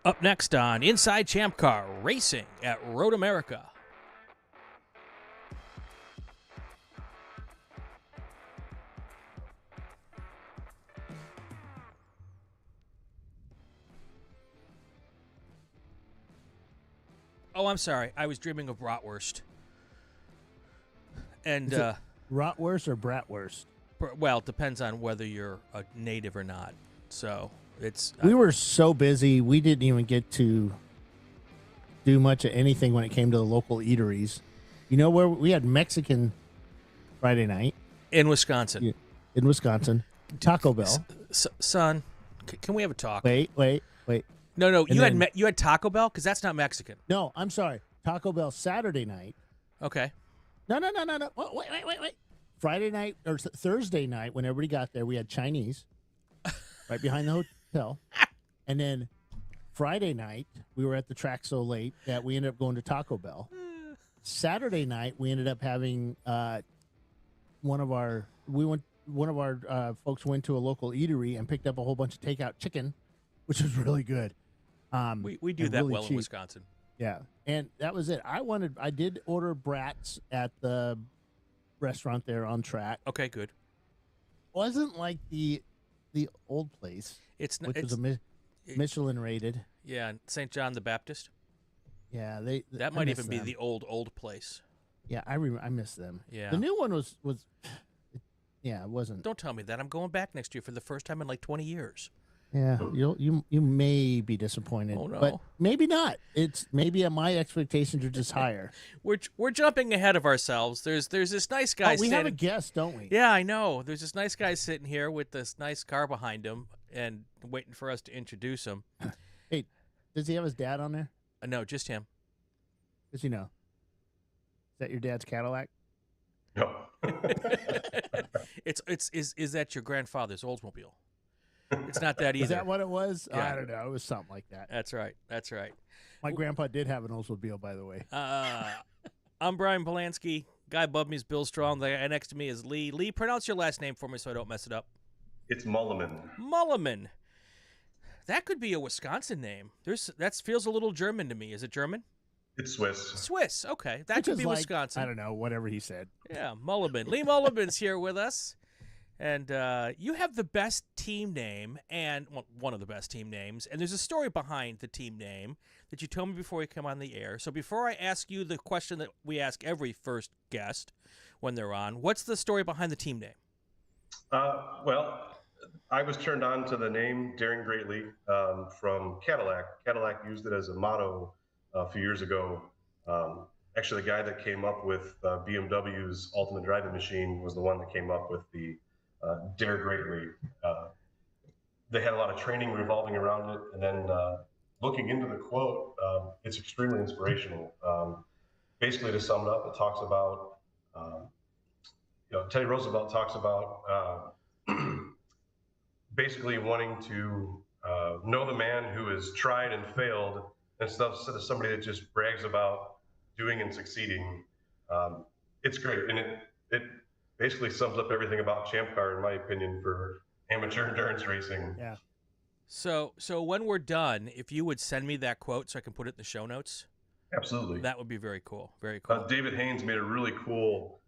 Up next on Inside ChampCar Racing at Road America. Oh, I'm sorry. I was dreaming of bratwurst. And, Bratwurst or bratwurst? well, it depends on whether you're a native or not. So it's. We were so busy, we didn't even get to do much of anything when it came to the local eateries. You know where we had Mexican Friday night? In Wisconsin. Yeah, in Wisconsin. Taco Bell. Son, can we have a talk? Wait. No. And You had Taco Bell? Because that's not Mexican. No, I'm sorry. Taco Bell Saturday night. Okay. No. Wait. Friday night or Thursday night, when everybody got there, we had Chinese right behind the hotel. And then Friday night, we were at the track so late that we ended up going to Taco Bell. Saturday night, we ended up having one of our folks went to a local eatery and picked up a whole bunch of takeout chicken, which was really good. We do that really well cheap. in Wisconsin. Yeah, and that was it. I did order brats at the restaurant there on track. Okay, good. Wasn't like the old place, It's which was Michelin rated. Yeah, St. John the Baptist. Yeah, That might even be the old place. Yeah, I miss them. Yeah. The new one was yeah, it wasn't. Don't tell me that. I'm going back next year for the first time in like 20 years. Yeah, you may be disappointed, Oh, no. but maybe not. It's maybe my expectations are just higher. We're jumping ahead of ourselves. There's this nice guy. We have a guest, don't we? Yeah, I know. There's this nice guy sitting here with this nice car behind him and waiting for us to introduce him. Hey, does he have his dad on there? No, just him. Does he know? Is that your dad's Cadillac? No. Is that your grandfather's Oldsmobile? It's not that either. Is that what it was? Yeah. I don't know. It was something like that. That's right. My grandpa did have an Oldsmobile, by the way. I'm Brian Bielanski. Guy above me is Bill Strong. The guy next to me is Lee. Lee, pronounce your last name for me so I don't mess it up. It's Muhleman. Muhleman. That could be a Wisconsin name. That feels a little German to me. Is it German? It's Swiss. Swiss. Okay, that Which could is be like, Wisconsin. I don't know, whatever he said. Yeah, Muhleman. Lee Muhleman's here with us. And you have the best team name, and one of the best team names. And there's a story behind the team name that you told me before you come on the air. So before I ask you the question that we ask every first guest when they're on, what's the story behind the team name? Well, I was turned on to the name Daring Greatly from Cadillac. Cadillac used it as a motto a few years ago. Actually, the guy that came up with BMW's Ultimate Driving Machine was the one that came up with the Dare Greatly. They had a lot of training revolving around it, and then looking into the quote, it's extremely inspirational. Basically, to sum it up, it talks about, Teddy Roosevelt talks about basically wanting to know the man who has tried and failed instead of somebody that just brags about doing and succeeding. It's great, and it basically sums up everything about ChampCar, in my opinion, for amateur endurance racing. Yeah. So when we're done, if you would send me that quote so I can put it in the show notes. Absolutely. That would be very cool. Very cool. David Haynes made a really cool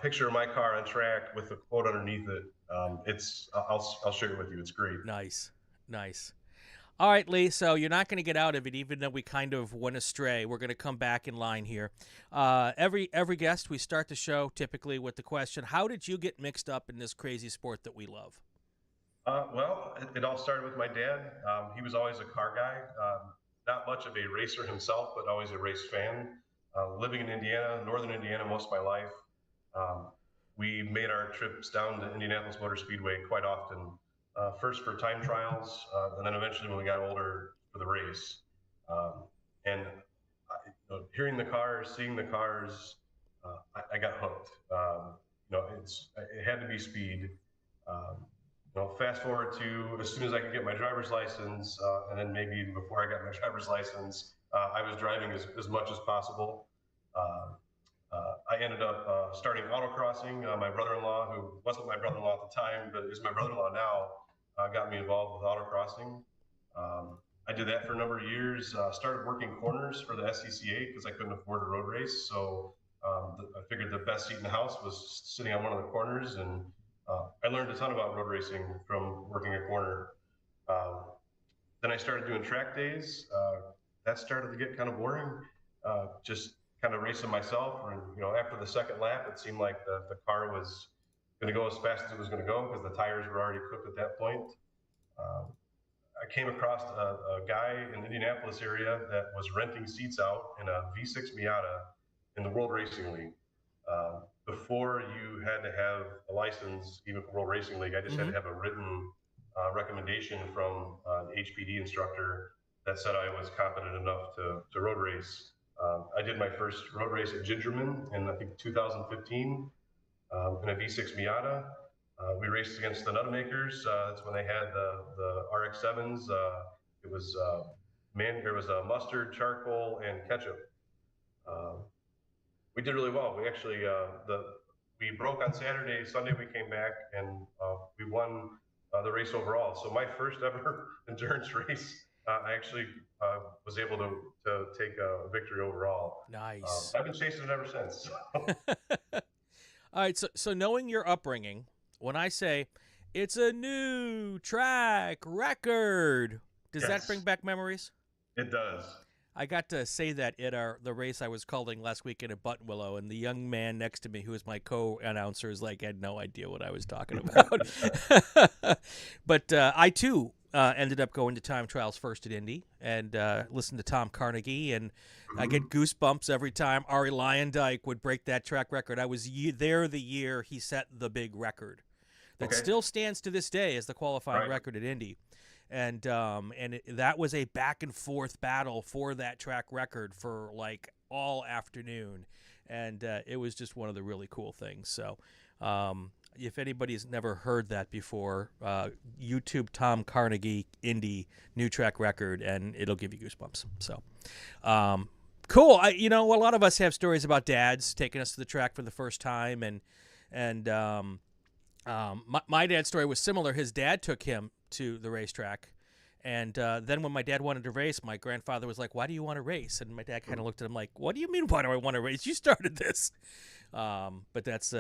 picture of my car on track with a quote underneath it. I'll share it with you. It's great. Nice. All right, Lee, so you're not going to get out of it, even though we kind of went astray. We're going to come back in line here. Every guest, we start the show typically with the question, how did you get mixed up in this crazy sport that we love? Well, it all started with my dad. He was always a car guy, not much of a racer himself, but always a race fan. Living in Indiana, northern Indiana, most of my life, we made our trips down to Indianapolis Motor Speedway quite often. First for time trials, and then eventually when we got older for the race. Hearing the cars, seeing the cars, I got hooked. It had to be speed. Fast forward to as soon as I could get my driver's license, and then maybe even before I got my driver's license, I was driving as much as possible. I ended up starting autocrossing. My brother-in-law, who wasn't my brother-in-law at the time, but is my brother-in-law now, got me involved with autocrossing. I did that for a number of years. Started working corners for the SCCA because I couldn't afford a road race. So I figured the best seat in the house was sitting on one of the corners, and I learned a ton about road racing from working a corner. Um, then I started doing track days. That started to get kind of boring. Just kind of racing myself, and after the second lap, it seemed like the car was going to go as fast as it was going to go because the tires were already cooked at that point. Um, I came across a guy in the Indianapolis area that was renting seats out in a V6 Miata in the World Racing League. Before you had to have a license, even for World Racing League, I just had to have a written recommendation from the HPD instructor that said I was competent enough to road race. I did my first road race at Gingerman in, I think, 2015 in a V6 Miata. We raced against the Nutmakers. That's when they had the RX-7s. It was there was mustard, charcoal, and ketchup. We did really well. We actually we broke on Saturday. Sunday we came back and we won the race overall. So my first ever endurance race, I actually was able to take a victory overall. Nice. I've been chasing it ever since. All right, so knowing your upbringing, when I say it's a new track record, does that bring back memories? It does. I got to say that at the race I was calling last weekend at Buttonwillow, and the young man next to me, who was my co-announcer, is like, had no idea what I was talking about. But I, too, ended up going to time trials first at Indy and listened to Tom Carnegie, and I get goosebumps every time Ari Lyondike would break that track record. I was there the year he set the big record that still stands to this day as the qualifying record at Indy. And that was a back and forth battle for that track record for like all afternoon, and it was just one of the really cool things. So, if anybody's never heard that before, YouTube Tom Carnegie Indy new track record, and it'll give you goosebumps. So, cool. A lot of us have stories about dads taking us to the track for the first time, and my dad's story was similar. His dad took him to the racetrack, and then when my dad wanted to race, my grandfather was like, "Why do you want to race?" And my dad kind of looked at him like, "What do you mean, why do I want to race? You started this." But that's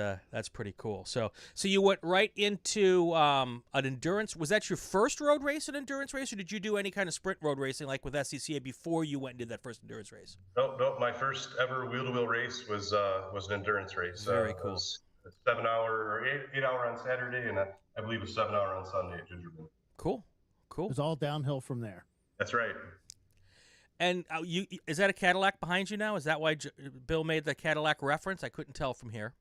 pretty cool. So you went right into an endurance. Was that your first road race, an endurance race, or did you do any kind of sprint road racing like with SCCA before you went and did that first endurance race? Nope. My first ever wheel-to-wheel race was an endurance race. Very cool. It was a 7 hour or 8 hour on Saturday, and I believe a 7 hour on Sunday at Gingerman. Cool. It was all downhill from there. That's right. And is that a Cadillac behind you now? Is that why Bill made the Cadillac reference? I couldn't tell from here.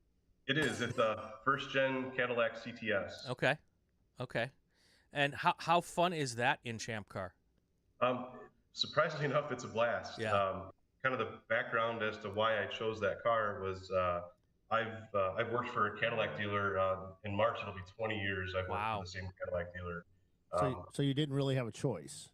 It is. It's a first-gen Cadillac CTS. Okay. And how fun is that in ChampCar? Surprisingly enough, it's a blast. Yeah. Kind of the background as to why I chose that car was I've worked for a Cadillac dealer. In March, it'll be 20 years I've worked for the same Cadillac dealer. So you didn't really have a choice.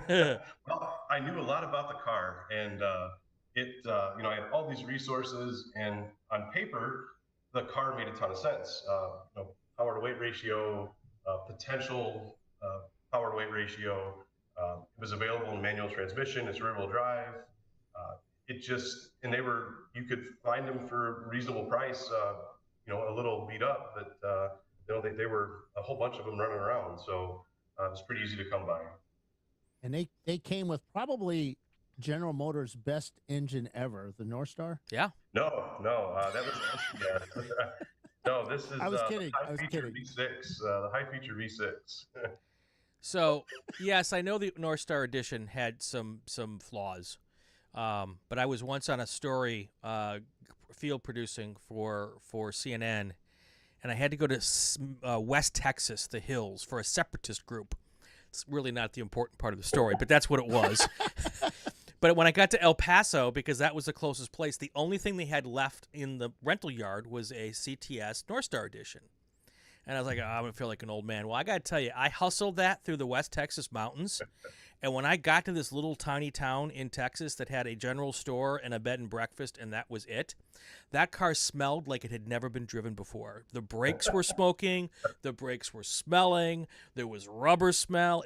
Well, I knew a lot about the car, and I had all these resources, and on paper, the car made a ton of sense. Power to weight ratio, potential power to weight ratio. It was available in manual transmission. It's rear wheel drive. You could find them for a reasonable price. A little beat up, but they were a whole bunch of them running around, so it was pretty easy to come by. And they came with probably General Motors' best engine ever, the North Star. Yeah. No, that was no. This is I was kidding. V6, the high feature V6. So yes, I know the North Star edition had some flaws, but I was once on a story field producing for CNN, and I had to go to West Texas, the hills, for a separatist group. It's really not the important part of the story, but that's what it was. But when I got to El Paso, because that was the closest place, the only thing they had left in the rental yard was a CTS North Star edition. And I was like, I'm going to feel like an old man. Well, I got to tell you, I hustled that through the West Texas mountains, And when I got to this little tiny town in Texas that had a general store and a bed and breakfast, and that was it, that car smelled like it had never been driven before. The brakes were smoking. The brakes were smelling. There was rubber smell.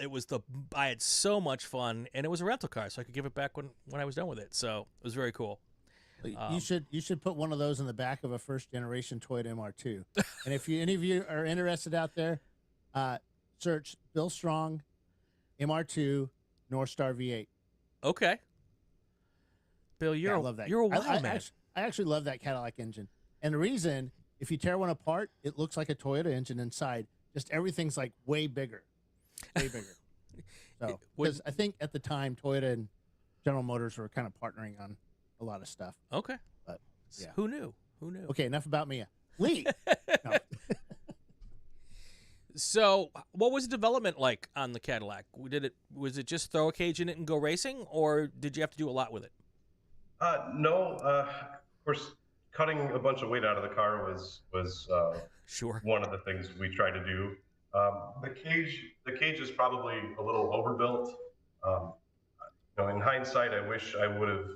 I had so much fun, and it was a rental car, so I could give it back when I was done with it. So it was very cool. You should put one of those in the back of a first generation Toyota MR2. And if any of you are interested out there, search Bill Strong MR2 North Star V8. Okay. Bill, you're I love that. You're a wild man. I actually love that Cadillac engine. And the reason, if you tear one apart, it looks like a Toyota engine inside. Just everything's like way bigger. Way bigger. So, because I think at the time, Toyota and General Motors were kind of partnering on a lot of stuff. Okay. But yeah. Who knew? Okay, enough about me. Lee. No. So, what was the development like on the Cadillac? Was it just throw a cage in it and go racing, or did you have to do a lot with it? No. Of course, cutting a bunch of weight out of the car was Sure. one of the things we tried to do. The cage is probably a little overbuilt. In hindsight, I wish I would have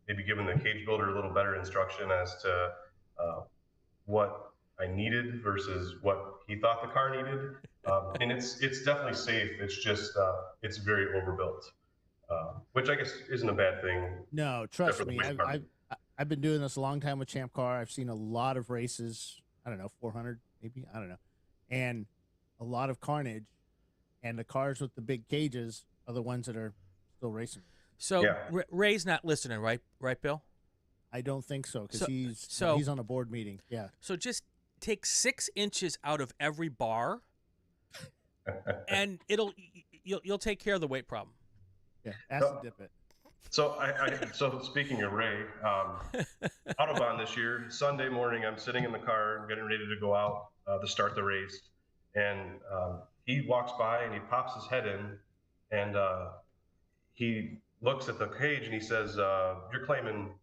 maybe given the cage builder a little better instruction as to what I needed versus what he thought the car needed. And it's definitely safe. It's just it's very overbuilt, which I guess isn't a bad thing. No, trust me. I've been doing this a long time with ChampCar. I've seen a lot of races. I don't know, 400 maybe. I don't know, and a lot of carnage. And the cars with the big cages are the ones that are still racing. So yeah. Ray's not listening, right, Bill? I don't think so, because he's on a board meeting. Yeah. So just take 6 inches out of every bar, and you'll take care of the weight problem. Yeah, acid dip it. So so speaking of Ray, Autobahn this year, Sunday morning, I'm sitting in the car getting ready to go out to start the race, and he walks by and he pops his head in, and he looks at the cage and he says, "You're claiming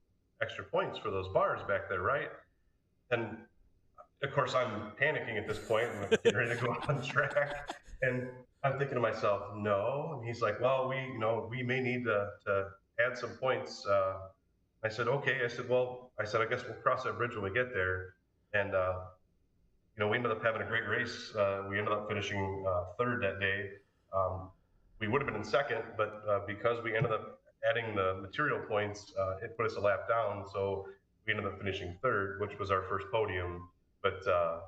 extra points for those bars back there, right?" And of course, I'm panicking at this point, and I'm getting ready to go on track, and I'm thinking to myself, "No." And he's like, "Well, we may need to add some points." I said, "Okay." I said, "I guess we'll cross that bridge when we get there." And we ended up having a great race. We ended up finishing third that day. We would have been in second, but because we ended up adding the material points, it put us a lap down. So we ended up finishing third, which was our first podium. But I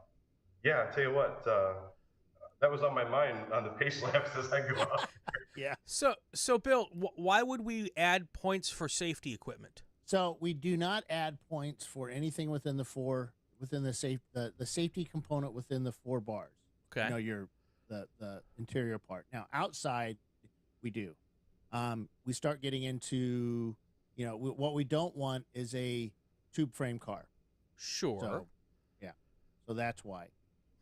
tell you what, that was on my mind on the pace laps as I go out. Yeah. So Bill, why would we add points for safety equipment? So we do not add points for anything within the safety component within the 4 bars. Okay. The interior part. Now outside, we do. We start getting into, what we don't want is a tube frame car. Sure. So, yeah. So that's why.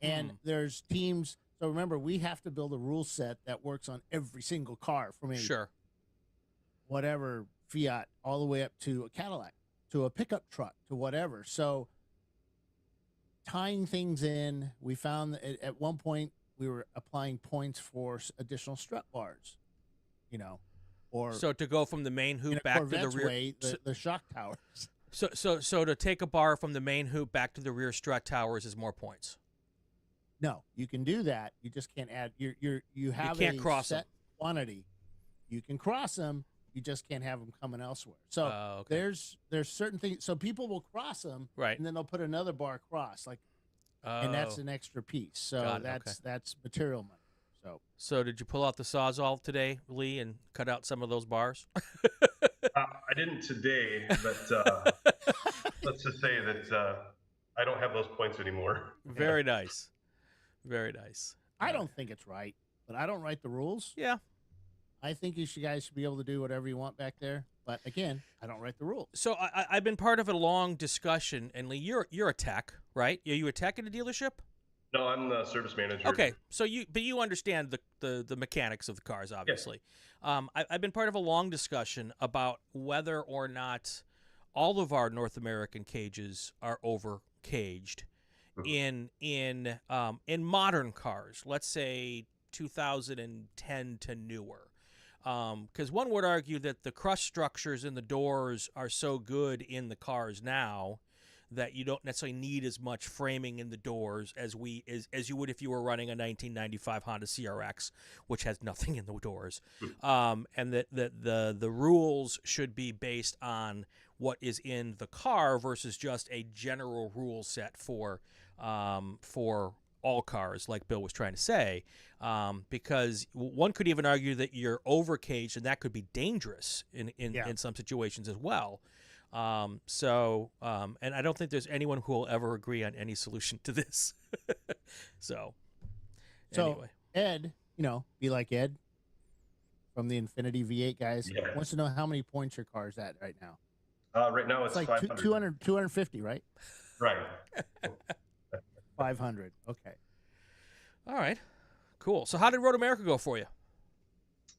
And there's teams. So remember, we have to build a rule set that works on every single car from a whatever Fiat all the way up to a Cadillac, to a pickup truck, to whatever. So tying things in, we found that at one point we were applying points for additional strut bars, or so to go from the main hoop back to the rear, way, the shock towers. So to take a bar from the main hoop back to the rear strut towers is more points. No, you can do that. You just can't add. You can't cross set quantity. You can cross them. You just can't have them coming elsewhere. So okay. there's certain things. So people will cross them, right, and then they'll put another bar across, and that's an extra piece. So that's material money. So did you pull out the Sawzall today, Lee, and cut out some of those bars? I didn't today, but let's just say that I don't have those points anymore. Very nice. Very nice. I don't think it's right, but I don't write the rules. Yeah. I think guys should be able to do whatever you want back there. But again, I don't write the rules. So I've been part of a long discussion, and Lee, you're a tech, right? Are you a tech at a dealership? No, I'm the service manager. Okay, so you understand the mechanics of the cars, obviously. Yeah. I've been part of a long discussion about whether or not all of our North American cages are over caged in modern cars. Let's say 2010 to newer. Because one would argue that the crush structures in the doors are so good in the cars now that you don't necessarily need as much framing in the doors as you would if you were running a 1995 Honda CRX, which has nothing in the doors. And that the rules should be based on what is in the car versus just a general rule set for all cars, like Bill was trying to say, because one could even argue that you're overcaged, and that could be dangerous in some situations as well. And I don't think there's anyone who will ever agree on any solution to this. So anyway, Ed, be like Ed from the Infinity V8 guys, wants to know how many points your car's at right now. Right now it's like 500. 250, right? Right. 500. Okay. All right. Cool. So how did Road America go for you?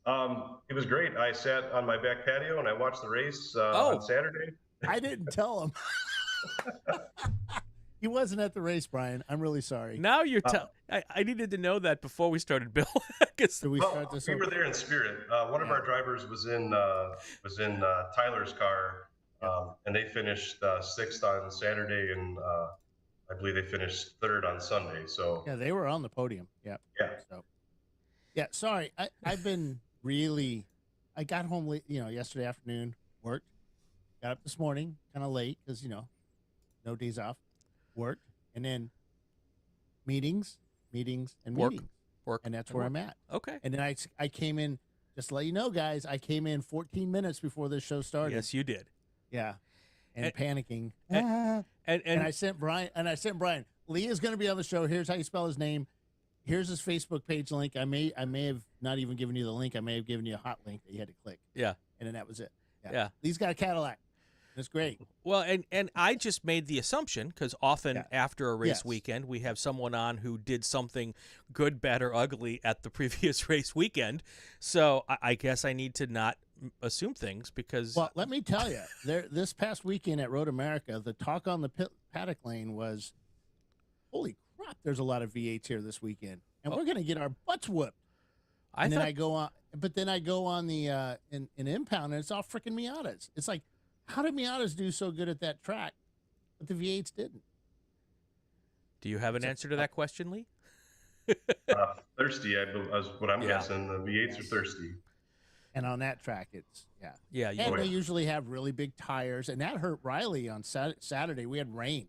It was great. I sat on my back patio and I watched the race on Saturday. I didn't tell him. He wasn't at the race, Brian. I'm really sorry. Now you're I needed to know that before we started, Bill. We were there in spirit. One of our drivers was in Tyler's car, and they finished sixth on Saturday, and I believe they finished third on Sunday. So yeah, they were on the podium. Yeah. Yeah. So sorry. I've been I got home late, yesterday afternoon, worked, got up this morning kind of late because, no days off, worked, and then meetings, and meetings. Work. And that's where I'm at. Okay. And then I came in, just to let you know, guys, I came in 14 minutes before this show started. Yes, you did. Yeah. And panicking. And I sent Brian, Lee is going to be on the show. Here's how you spell his name. Here's his Facebook page link. I may have not even given you the link. I may have given you a hot link that you had to click. Yeah. And then that was it. Yeah. Lee's got a Cadillac. That's great. Well, and I just made the assumption, because often after a race weekend, we have someone on who did something good, bad, or ugly at the previous race weekend. So I guess I need to not assume things because... Well, let me tell you, this past weekend at Road America, the talk on the paddock lane was, holy crap, there's a lot of V8s here this weekend. And we're going to get our butts whooped. Then I go on the in impound, and it's all freaking Miatas. It's like, how did Miatas do so good at that track, but the V8s didn't? Do you have an answer to that question, Lee? Thirsty, is what I'm guessing. The V8s are thirsty. And on that track, it's and they usually have really big tires, and that hurt Riley on Saturday. We had rain,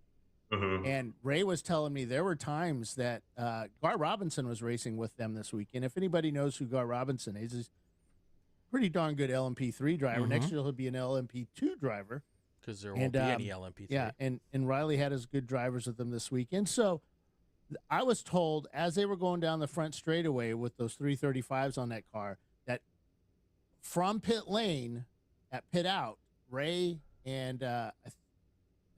and Ray was telling me there were times that Gar Robinson was racing with them this weekend. If anybody knows who Gar Robinson is, he's a pretty darn good LMP3 driver. Next year he'll be an LMP2 driver because there won't be any LMP3. Yeah, and Riley had his good drivers with them this weekend. So I was told as they were going down the front straightaway with those 335s on that car that from pit lane at pit out, Ray and I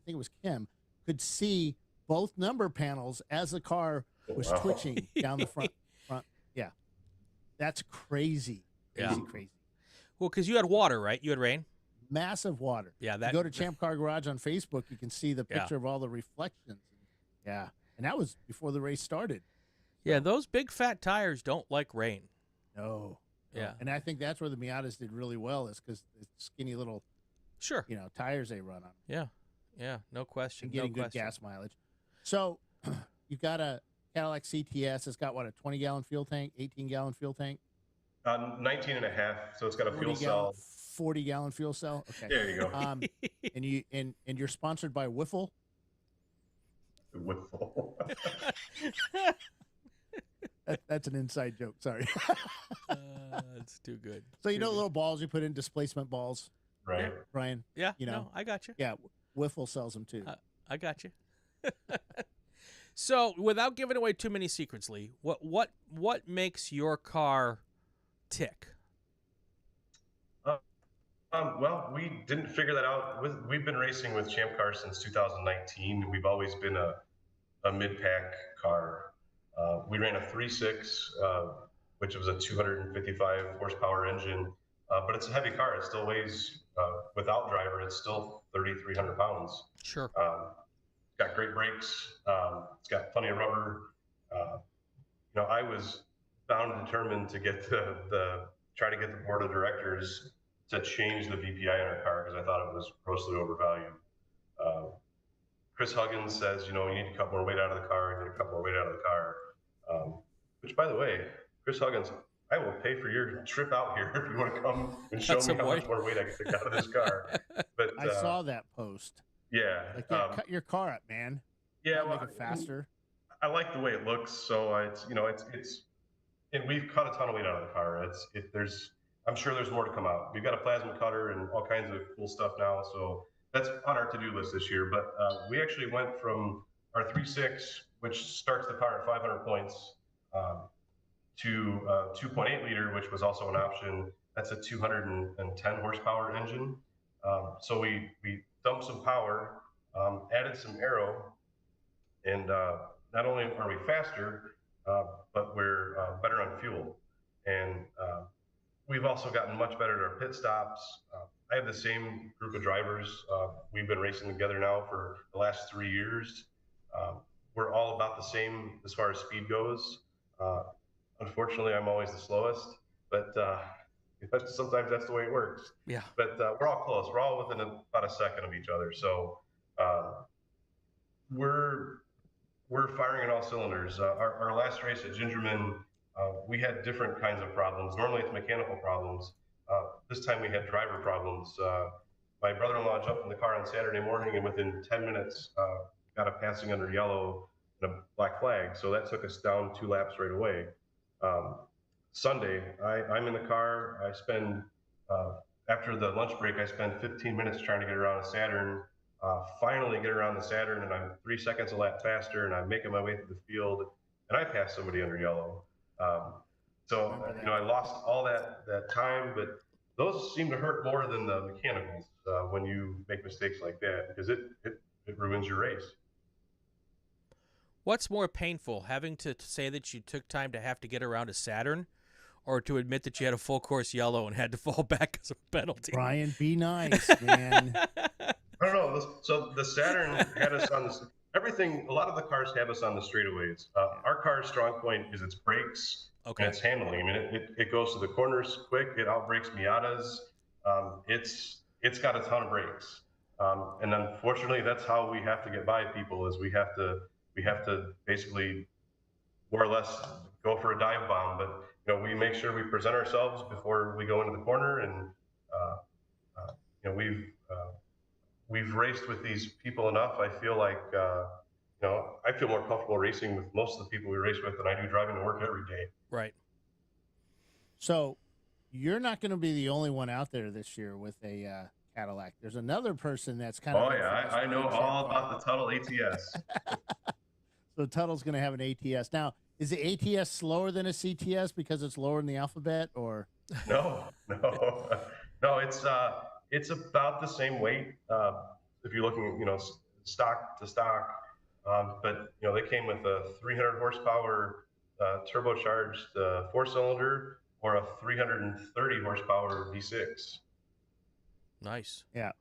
think it was Kim could see both number panels as the car was twitching down the front. Yeah, that's crazy. Crazy. Well, because you had water, right? You had rain? Massive water. Yeah. You go to ChampCar Garage on Facebook, you can see the picture of all the reflections. Yeah. And that was before the race started. Yeah, those big fat tires don't like rain. No. Yeah. And I think that's where the Miatas did really well is because the skinny little tires they run on. Yeah. Yeah, no question. And getting good gas mileage. So you've got a Cadillac CTS. It's got, what, a 20-gallon fuel tank, 18-gallon fuel tank? 19 and a half, so it's got a fuel cell. 40-gallon fuel cell. Okay. There you go. And you're sponsored by Wiffle. Wiffle. That's an inside joke. Sorry. That's too good. So little balls you put in, displacement balls, right, Brian? Yeah. No, I got you. Yeah, Wiffle sells them too. I got you. So, without giving away too many secrets, Lee, what makes your car tick? Well, we didn't figure that out. We've been racing with ChampCar since 2019. We've always been a mid-pack car. We ran a 3.6, which was a 255 horsepower engine, but it's a heavy car. It still weighs, without driver, it's still 3,300 pounds. Sure. It's got great brakes. It's got plenty of rubber. I was bound and determined to get the try to get the board of directors to change the VPI in our car because I thought it was grossly overvalued. Chris Huggins says, you need to cut more weight out of the car, you need to cut more weight out of the car. Which, by the way, Chris Huggins, I will pay for your trip out here if you want to come and show me how much more weight I can take out of this car. But I saw that post. Yeah. Like, cut your car up, man. Yeah, make it faster. I like the way it looks, so it's and we've cut a ton of weight out of the car. I'm sure there's more to come out. We've got a plasma cutter and all kinds of cool stuff now, so that's on our to-do list this year. But we actually went from our 3.6, which starts the car at 500 points, to 2.8 liter, which was also an option. That's a 210 horsepower engine. So we dumped some power, added some aero, and not only are we faster, but we're better on fuel. And we've also gotten much better at our pit stops. I have the same group of drivers. We've been racing together now for the last 3 years. We're all about the same as far as speed goes. Unfortunately, I'm always the slowest, but sometimes that's the way it works. Yeah. But we're all close. We're all within about a second of each other. So we're firing on all cylinders. Our last race at Gingerman, we had different kinds of problems. Normally it's mechanical problems. This time we had driver problems. My brother-in-law jumped in the car on Saturday morning and within 10 minutes got a passing under yellow and a black flag. So that took us down 2 laps right away. Sunday, I'm in the car. I spend, after the lunch break, I spend 15 minutes trying to get around a Saturn. Finally get around the Saturn, and I'm 3 seconds a lap faster, and I'm making my way through the field, and I pass somebody under yellow. I lost all that time, but those seem to hurt more than the mechanicals when you make mistakes like that, because it ruins your race. What's more painful, having to say that you took time to have to get around a Saturn, or to admit that you had a full course yellow and had to fall back as a penalty? Brian, be nice, man. I don't know. So the Saturn had us on this. Everything. A lot of the cars have us on the straightaways. Our car's strong point is its brakes and its handling. I mean, it goes to the corners quick. It outbrakes Miatas. It's got a ton of brakes. And unfortunately, that's how we have to get by people. Is we have to basically more or less go for a dive bomb. But we make sure we present ourselves before we go into the corner, and we've raced with these people enough. I feel like, I feel more comfortable racing with most of the people we race with than I do driving to work every day. Right. So you're not going to be the only one out there this year with a Cadillac. There's another person that's kind of... Oh, yeah. I know all about the Tuttle ATS. So Tuttle's going to have an ATS. Now, is the ATS slower than a CTS because it's lower in the alphabet, or? No. It's about the same weight if you're looking at stock to stock, but they came with a 300 horsepower turbocharged 4-cylinder or a 330 horsepower V6. Nice. Yeah,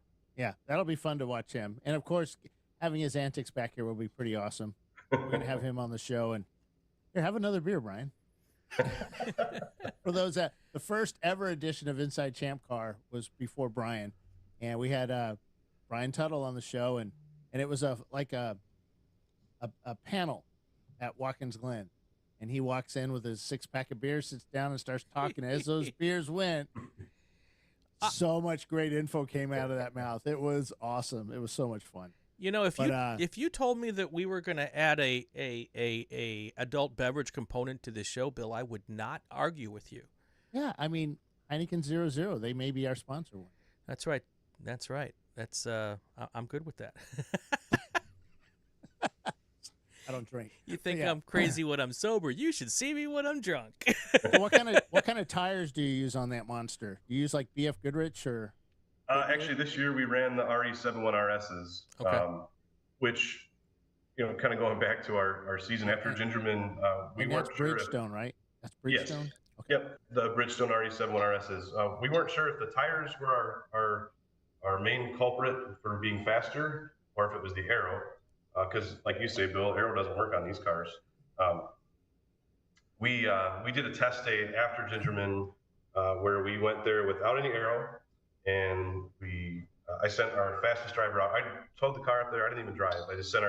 that'll be fun to watch him, and of course, having his antics back here will be pretty awesome. We're gonna have him on the show, and here, have another beer, Brian. For those that the first ever edition of Inside ChampCar was before Brian, and we had Brian Tuttle on the show, and it was a panel at Watkins Glen, and he walks in with his 6-pack of beer, sits down, and starts talking. As those beers went, so much great info came out of that mouth. It was awesome. It was so much fun. If you told me that we were going to add a adult beverage component to this show, Bill, I would not argue with you. Yeah, I mean, Heineken 0.0, they may be our sponsor one. That's right. That's I'm good with that. I don't drink. You think I'm crazy when I'm sober? You should see me when I'm drunk. So what kind of tires do you use on that monster? Do you use like BF Goodrich or? Actually, this year we ran the RE71 RSs, which, kind of going back to our season after Gingerman, we weren't sure. That's Bridgestone, right? That's Bridgestone? Yes. Okay. Yep, the Bridgestone RE71 RSs. We weren't sure if the tires were our main culprit for being faster or if it was the aero. Because, like you say, Bill, aero doesn't work on these cars. We did a test day after Gingerman. where we went there without any aero, and I sent our fastest driver out. I towed the car up there. I didn't even drive. I just sent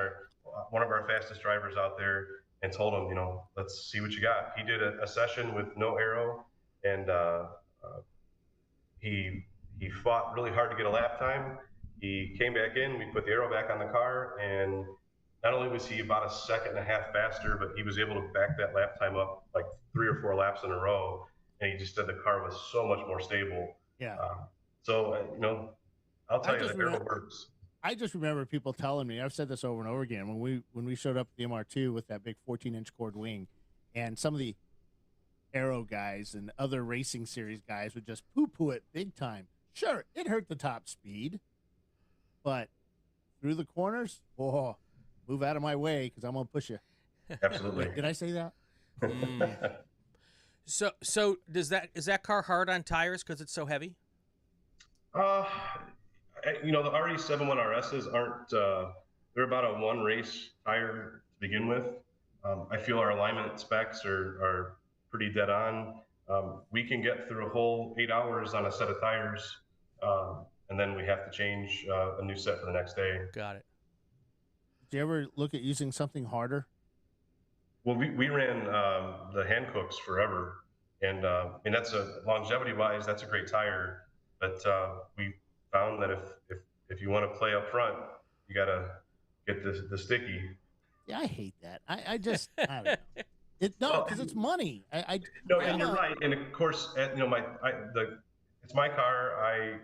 one of our fastest drivers out there and told him, let's see what you got. He did a session with no aero, and he fought really hard to get a lap time. He came back in. We put the aero back on the car, and not only was he about a second and a half faster, but he was able to back that lap time up like 3 or 4 laps in a row. And he just said the car was so much more stable. Yeah. I'll tell you, the aero works. I just remember people telling me, I've said this over and over again, when we showed up at the MR2 with that big 14-inch cord wing, and some of the aero guys and other racing series guys would just poo-poo it big time. Sure, it hurt the top speed, but through the corners, move out of my way because I'm going to push you. Absolutely. Did I say that? So is that car hard on tires because it's so heavy? The RE71 RSs aren't, they're about a 1 race tire to begin with. I feel our alignment specs are pretty dead on. We can get through a whole 8 hours on a set of tires, and then we have to change a new set for the next day. Got it. Did you ever look at using something harder? Well, we ran the Hancooks forever, and that's longevity-wise, that's a great tire. But we found that if you want to play up front, you got to get the sticky. Yeah, I hate that. I don't know. Because it's money. And you're right. And of course, it's my car.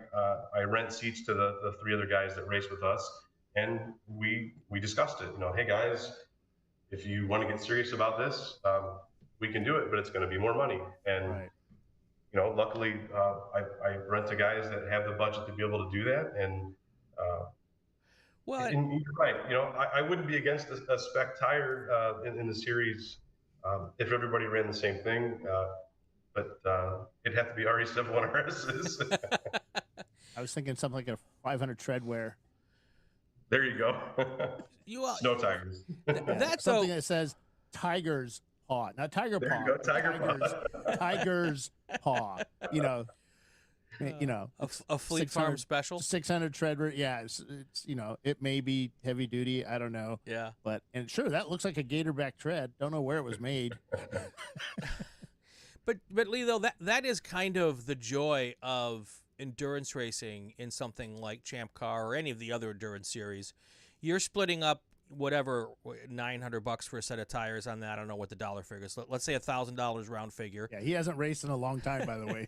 I rent seats to the 3 other guys that race with us, and we discussed it. Hey guys, if you want to get serious about this, we can do it, but it's going to be more money. And right. Luckily, I rent to guys that have the budget to be able to do that. And and you're right. I wouldn't be against a spec tire in the series if everybody ran the same thing, but it'd have to be RE71 RSs. I was thinking something like a 500 treadwear. There you go. Snow tires. That's something that says Tiger's Paw, not Tiger there Paw. You go, Tiger's Paw. A Fleet Farm special. 600 treadwear. Yeah, it's it may be heavy duty. I don't know. Yeah, and sure, that looks like a Gatorback tread. Don't know where it was made. But Lee, though, that is kind of the joy of endurance racing in something like ChampCar or any of the other endurance series. You're splitting up whatever, $900 for a set of tires on that. I don't know what the dollar figure is. Let's say $1,000 round figure. Yeah, he hasn't raced in a long time, by the way.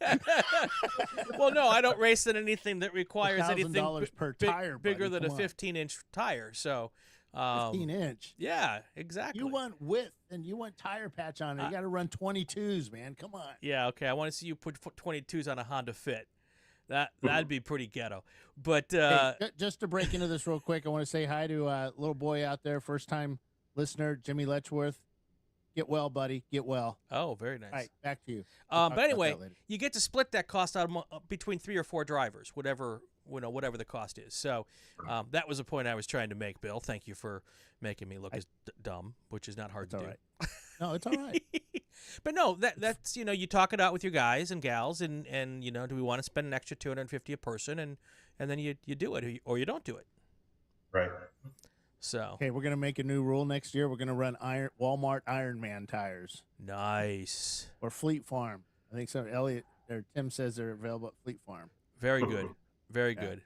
Well, no, I don't race in anything that requires anything per tire, bigger than a 15-inch tire. So 15-inch. Yeah, exactly. You want width and you want tire patch on it. You got to run 22s, man. Come on. Yeah, okay. I want to see you put 22s on a Honda Fit. That'd be pretty ghetto. But hey, just to break into this real quick, I want to say hi to a little boy out there, first-time listener, Jimmy Letchworth. Get well, buddy. Get well. Oh, very nice. All right, back to you. But anyway, you get to split that cost out between 3 or 4 drivers, whatever the cost is. So that was the point I was trying to make, Bill. Thank you for making me look as dumb, which is not hard to do. Right. No, it's all right. But no, that's you talk it out with your guys and gals, and do we want to spend an extra $250 a person, and then you do it or you don't do it. Right. So okay, we're gonna make a new rule next year. We're gonna run Walmart Ironman tires. Nice. Or Fleet Farm. I think so. Elliot or Tim says they're available at Fleet Farm. Very good. Very good.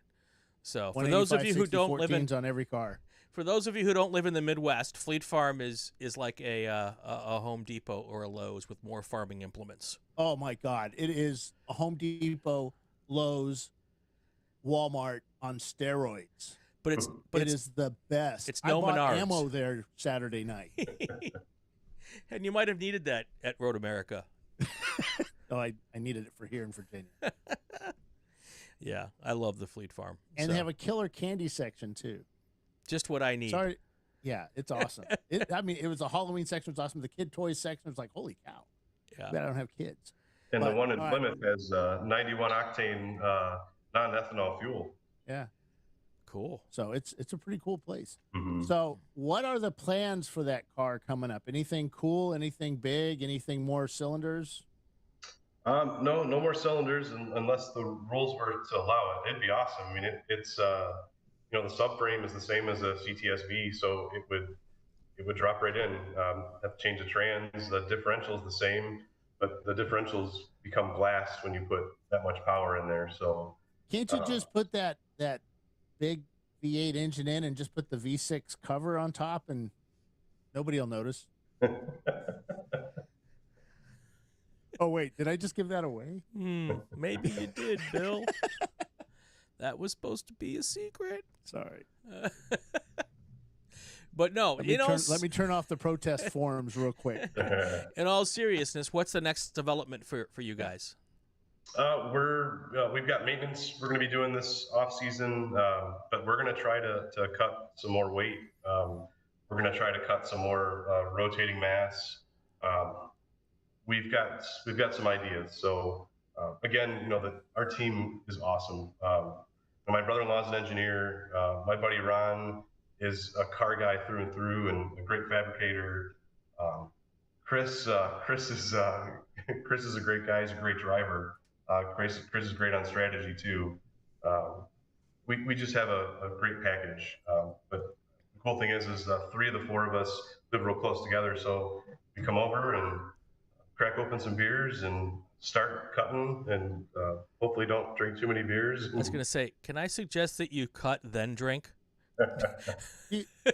So for those of you who don't live on every car. For those of you who don't live in the Midwest, Fleet Farm is like a Home Depot or a Lowe's with more farming implements. Oh my God! It is a Home Depot, Lowe's, Walmart on steroids. But it is the best. It's no I bought Menards. ammo there Saturday night. And you might have needed that at Road America. Oh, I needed it for here in Virginia. Yeah, I love the Fleet Farm. And they have a killer candy section too. Just what I need. Sorry. Yeah, it's awesome. It was a Halloween section. It was awesome. The kid toys section was like, holy cow. Yeah. Bet I don't have kids. And the one in Plymouth has 91 octane non-ethanol fuel. Yeah. Cool. So it's a pretty cool place. Mm-hmm. So what are the plans for that car coming up? Anything cool? Anything big? Anything more cylinders? No more cylinders unless the rules were to allow it. It'd be awesome. I mean, it's the subframe is the same as a CTSV, so it would drop right in. Have to change the trans. The differential is the same, but the differentials become blast when you put that much power in there. So Can't you just put that big V8 engine in and just put the V6 cover on top and nobody will notice? Oh, wait, did I just give that away? Maybe you did, Bill. That was supposed to be a secret. Sorry. But no, let me turn off the protest forums real quick. In all seriousness, what's the next development for you guys? We've got maintenance we're going to be doing this off season, but we're going to try to cut some more weight. We're going to try to cut some more rotating mass. We've got some ideas. So again, our team is awesome. My brother-in-law is an engineer. My buddy Ron is a car guy through and through, and a great fabricator. Chris is Chris is a great guy. He's a great driver. Chris is great on strategy too. We just have a great package. But the cool thing is 3 of the 4 of us live real close together. So we come over and crack open some beers and start cutting, and hopefully don't drink too many beers. I was going to say, can I suggest that you cut then drink?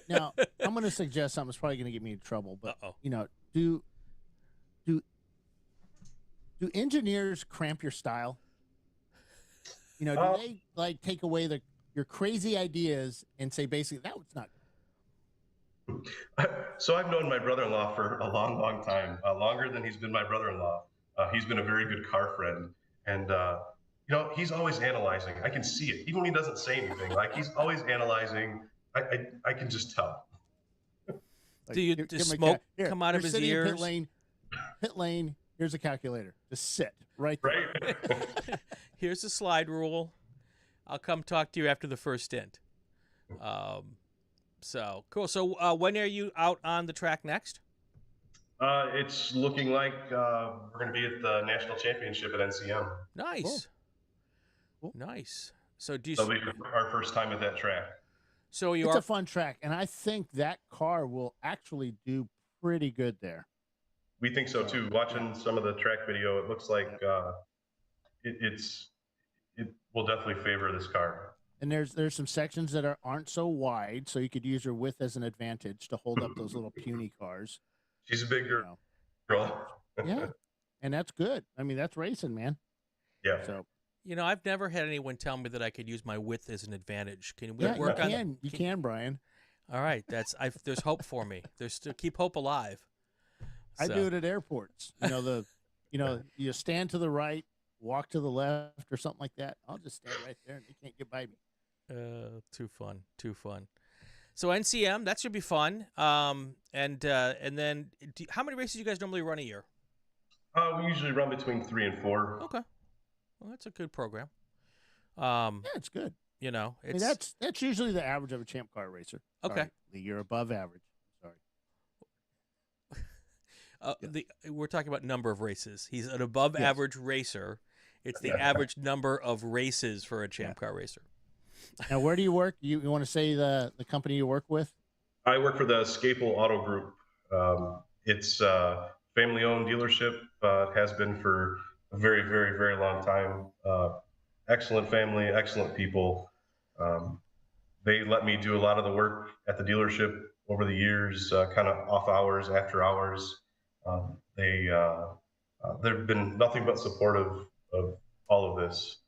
Now, I'm going to suggest something that's probably going to get me in trouble, but do engineers cramp your style? Do they like take away your crazy ideas and say basically that was not? So I've known my brother-in-law for a long, long time, longer than he's been my brother-in-law. He's been a very good car friend, and he's always analyzing. I can see it, even when he doesn't say anything. Like, he's always analyzing. I can just tell. Like, does smoke come out of his ears? Pit lane. Here's a calculator. Just sit right there. Right. Here's the slide rule. I'll come talk to you after the first stint. So cool. So when are you out on the track next? It's looking like we're going to be at the national championship at NCM. Nice. Cool. Nice. So It'll be our first time at that track. So it's a fun track, and I think that car will actually do pretty good there. We think so too. Watching some of the track video, it looks like it will definitely favor this car. And there's some sections that aren't so wide, so you could use your width as an advantage to hold up those little puny cars. She's a big girl. Yeah, and that's good. I mean, that's racing, man. Yeah. So I've never had anyone tell me that I could use my width as an advantage. Can we work on it? You can, Brian. All right, there's hope for me. There's to keep hope alive. I do it at airports. You stand to the right, walk to the left, or something like that. I'll just stand right there, and you can't get by me. Too fun. So NCM, that should be fun. And then, how many races do you guys normally run a year? We usually run between 3 and 4. Okay, well, that's a good program. Yeah, it's good. It's that's usually the average of a ChampCar racer. Okay, Sorry, you're above average. Sorry. We're talking about number of races. He's an above average racer. It's the average number of races for a ChampCar racer. Now, where do you work? You want to say the company you work with? I work for the Scapel Auto Group. It's a family-owned dealership. Has been for a very, very, very long time. Excellent family, excellent people. They let me do a lot of the work at the dealership over the years, kind of off hours, after hours. They've been nothing but supportive of all of this.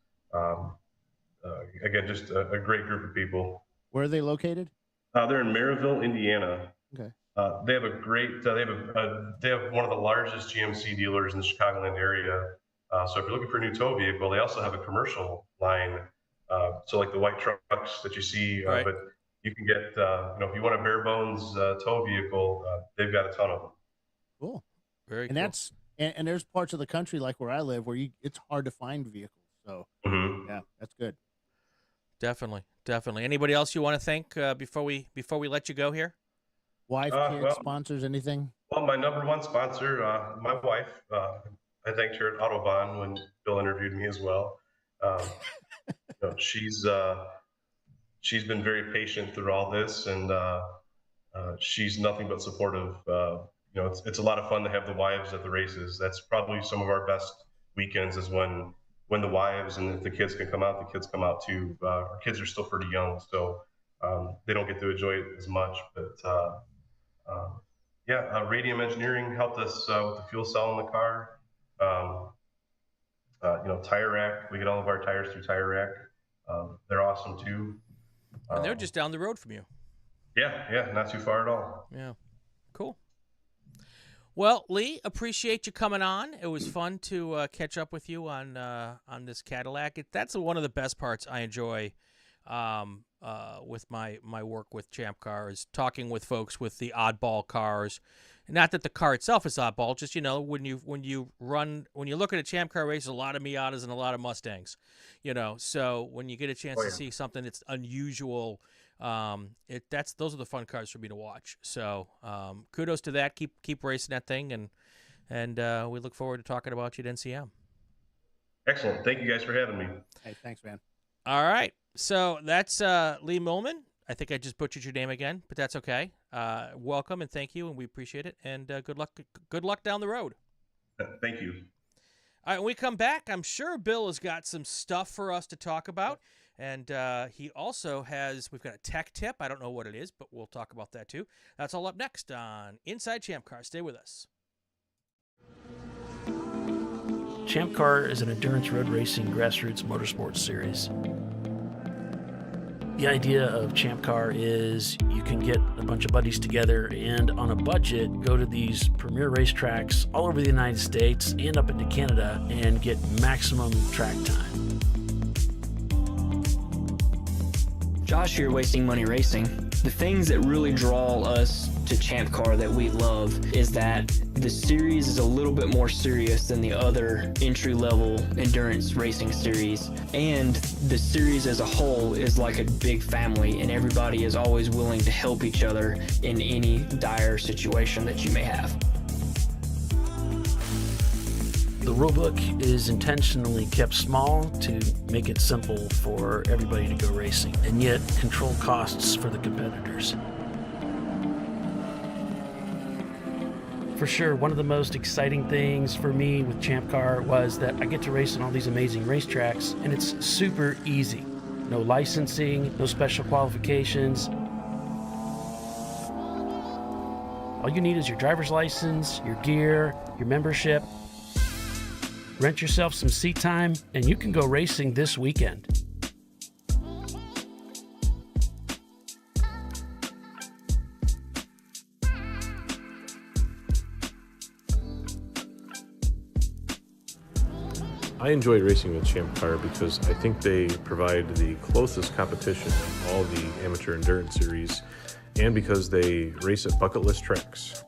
Again, just a great group of people. Where are they located? They're in Maryville, Indiana. Okay. They have a great. They have one of the largest GMC dealers in the Chicagoland area. So if you're looking for a new tow vehicle, they also have a commercial line. So like the white trucks that you see, right. But you can get if you want a bare bones tow vehicle, they've got a ton of them. Cool. Very cool. And there's parts of the country like where I live where it's hard to find vehicles. So yeah, that's good. Definitely. Anybody else you want to thank before we let you go here? Wife, kids, sponsors, anything? Well, my number one sponsor, my wife. I thanked her at Autobahn when Bill interviewed me as well. Um, she's been very patient through all this, and she's nothing but supportive. It's a lot of fun to have the wives at the races. That's probably some of our best weekends is when the wives and if the kids can come out, the kids come out too. Our kids are still pretty young, so they don't get to enjoy it as much. But Radium Engineering helped us with the fuel cell in the car. Um, Tire Rack. We get all of our tires through Tire Rack. They're awesome too. And they're just down the road from you. Yeah, not too far at all. Yeah, cool. Well, Lee, appreciate you coming on. It was fun to catch up with you on this Cadillac. That's one of the best parts I enjoy with my work with ChampCar is talking with folks with the oddball cars. Not that the car itself is oddball, just when you look at a ChampCar race, a lot of Miatas and a lot of Mustangs, So when you get a chance to see something that's unusual, those are the fun cars for me to watch. So kudos to that. Keep racing that thing, and we look forward to talking about you at NCM. Excellent. Thank you guys for having me. Hey, thanks, man. All right. So that's Lee Muhleman. I think I just butchered your name again, but that's okay. Welcome and thank you, and we appreciate it. And good luck. Good luck down the road. Thank you. All right. When we come back, I'm sure Bill has got some stuff for us to talk about, and he also has. We've got a tech tip. I don't know what it is, but we'll talk about that too. That's all up next on Inside ChampCar. Stay with us. ChampCar is an endurance road racing grassroots motorsports series. The idea of ChampCar is you can get a bunch of buddies together and on a budget go to these premier racetracks all over the United States and up into Canada and get maximum track time. Josh here, Wasting Money Racing. The things that really draw us to ChampCar that we love is that the series is a little bit more serious than the other entry-level endurance racing series, and the series as a whole is like a big family, and everybody is always willing to help each other in any dire situation that you may have. The rulebook is intentionally kept small to make it simple for everybody to go racing, and yet control costs for the competitors. For sure, one of the most exciting things for me with ChampCar was that I get to race on all these amazing racetracks, and it's super easy. No licensing, no special qualifications. All you need is your driver's license, your gear, your membership. Rent yourself some seat time, and you can go racing this weekend. I enjoy racing with ChampCar because I think they provide the closest competition of all the amateur endurance series, and because they race at bucket list tracks.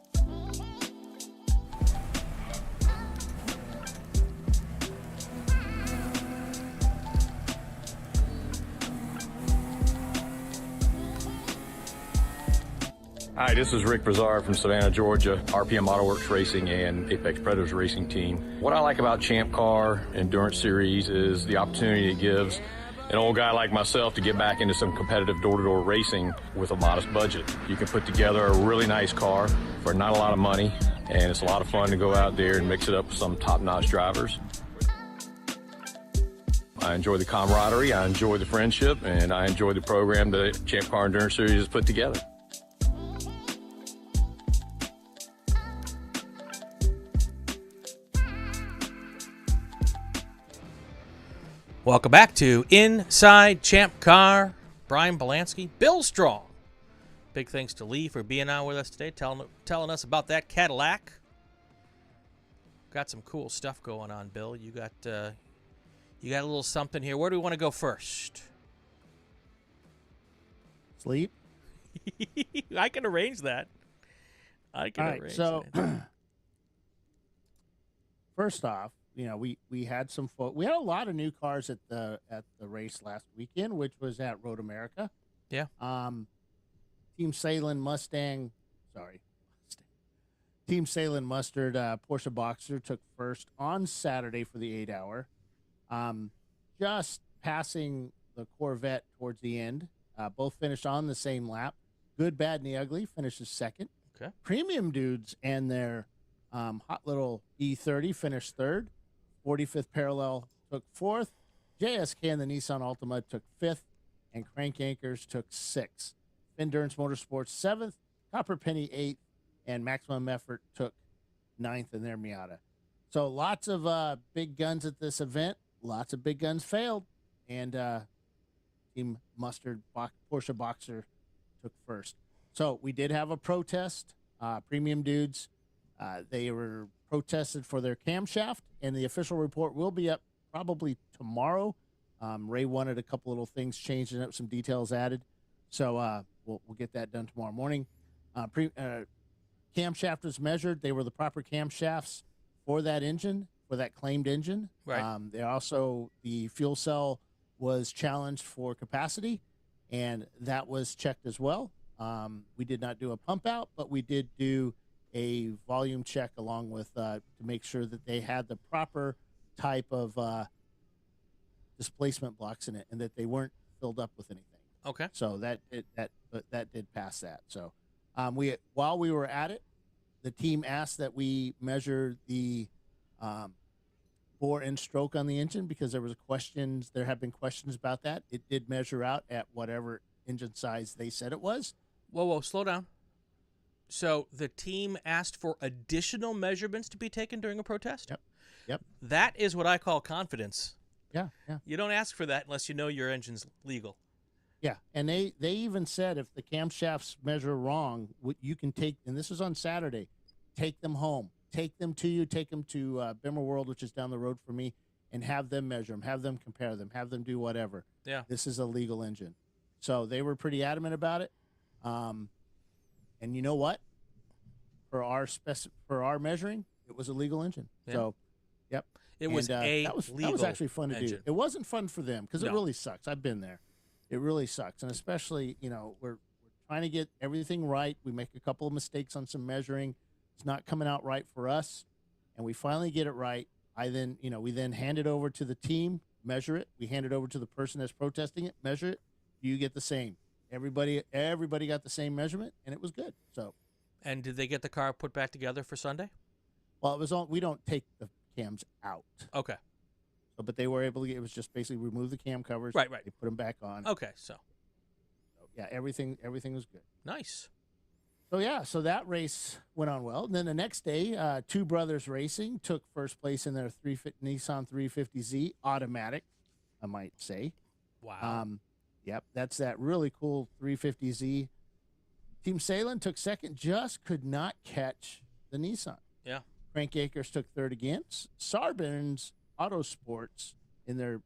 Hi, this is Rick Brazar from Savannah, Georgia, RPM AutoWorks Racing and Apex Predators Racing Team. What I like about ChampCar Endurance Series is the opportunity it gives an old guy like myself to get back into some competitive door-to-door racing with a modest budget. You can put together a really nice car for not a lot of money, and it's a lot of fun to go out there and mix it up with some top-notch drivers. I enjoy the camaraderie, I enjoy the friendship, and I enjoy the program that ChampCar Endurance Series has put together. Welcome back to Inside ChampCar. Brian Bielanski, Bill Strong. Big thanks to Lee for being on with us today, telling us about that Cadillac. Got some cool stuff going on, Bill. You got a little something here. Where do we want to go first? Sleep. I can arrange that. I can arrange that. First off, we had we had a lot of new cars at the race last weekend, which was at Road America. Yeah. Team Team Salem Mustard Porsche Boxer took first on Saturday for the 8-hour. Just passing the Corvette towards the end. Both finished on the same lap. Good, Bad, and the Ugly finishes second. Okay. Premium Dudes and their hot little E30 finished third. 45th Parallel took fourth. JSK and the Nissan Altima took fifth. And Crank Anchors took sixth. Endurance Motorsports seventh. Copper Penny eighth. And Maximum Effort took ninth in their Miata. So lots of big guns at this event. Lots of big guns failed. And Team Mustard Porsche Boxer took first. So we did have a protest. Premium Dudes, they were protested for their camshaft, and the official report will be up probably tomorrow. Ray wanted a couple little things changed and some details added. So we'll get that done tomorrow morning. Camshaft was measured. They were the proper camshafts for that engine, for that claimed engine. Right. They also, the fuel cell was challenged for capacity, and that was checked as well. We did not do a pump out, but we did do a volume check along with to make sure that they had the proper type of displacement blocks in it, and that they weren't filled up with anything. Okay. So that did pass that. So while we were at it, the team asked that we measure the bore and stroke on the engine because there have been questions about that. It did measure out at whatever engine size they said it was. Whoa, slow down. So the team asked for additional measurements to be taken during a protest? Yep. That is what I call confidence. Yeah. You don't ask for that unless you know your engine's legal. Yeah, and they even said if the camshafts measure wrong, you can take, and this is on Saturday, take them home. Take them to you, take them to Bimmer World, which is down the road for me, and have them measure them, have them compare them, have them do whatever. Yeah. This is a legal engine. So they were pretty adamant about it. And you know what? For our measuring, it was a legal engine. Yeah. So, yep. It was that was actually fun to engine. do. It wasn't fun for them because it No. really sucks. I've been there. It really sucks. And especially, we're trying to get everything right. We make a couple of mistakes on some measuring. It's not coming out right for us, and we finally get it right. We then hand it over to the team, measure it. We hand it over to the person that's protesting it, measure it. You get the same. Everybody got the same measurement, and it was good. So, And did they get the car put back together for Sunday? well, it was on. We don't take the cams out, Okay. so, but they were able to. It was just basically remove the cam covers. Right. They put them back on. Okay, so So, yeah, everything was good. nice. So that race went on well. And then the next day, Two Brothers Racing took first place in their Nissan 350Z automatic, I might say. Wow. Yep, that's that really cool 350Z. Team Salem took second, just could not catch the Nissan. Yeah. Crank Acres took third again. Sarburns Autosports in their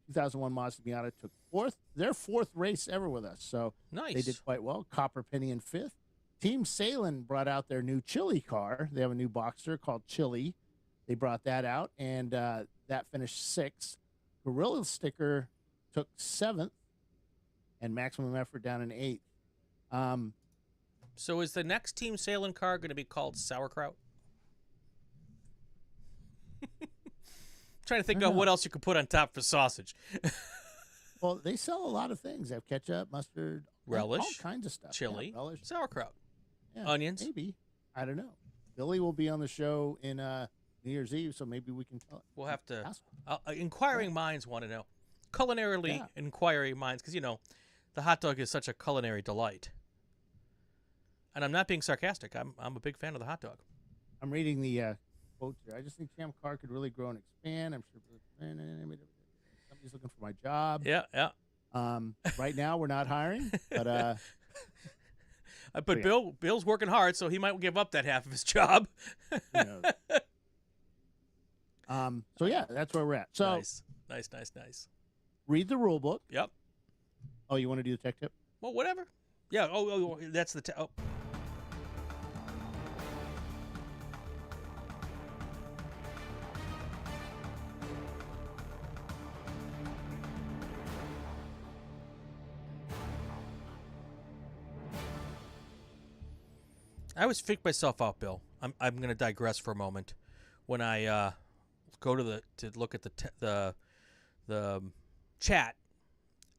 2001 Mazda Miata took fourth. Their fourth race ever with us. So Nice. they did quite well. Copper Penny in fifth. Team Salem brought out their new Chili car. They have a new Boxster called Chili. They brought that out, and that finished sixth. Gorilla Sticker took seventh, and Maximum Effort down in eighth. So is the next Team Salem car going to be called Sauerkraut? Trying to think of what else you could put on top for sausage. Well, they sell a lot of things. They have ketchup, mustard, Relish, all kinds of stuff. Chili, Yeah, relish, sauerkraut, yeah, onions. Maybe. I don't know. Billy will be on the show in New Year's Eve, so maybe we can tell it. We'll have to. Ask Inquiring minds want to know. Culinarily, Yeah. inquiring minds, because, the hot dog is such a culinary delight. And I'm not being sarcastic. I'm a big fan of the hot dog. I'm reading the quotes here. I just think ChampCar could really grow and expand. I'm sure somebody's looking for my job. Yeah. Right now, we're not hiring, but But Bill's working hard, so he might give up that half of his job. who knows? So yeah, that's where we're at. So Nice. read the rule book. Yep. Oh, you want to do the tech tip? Well, whatever. Yeah. Oh, that's the. Oh. I always freak myself out, Bill. I'm going to digress for a moment. When I go to look at the chat,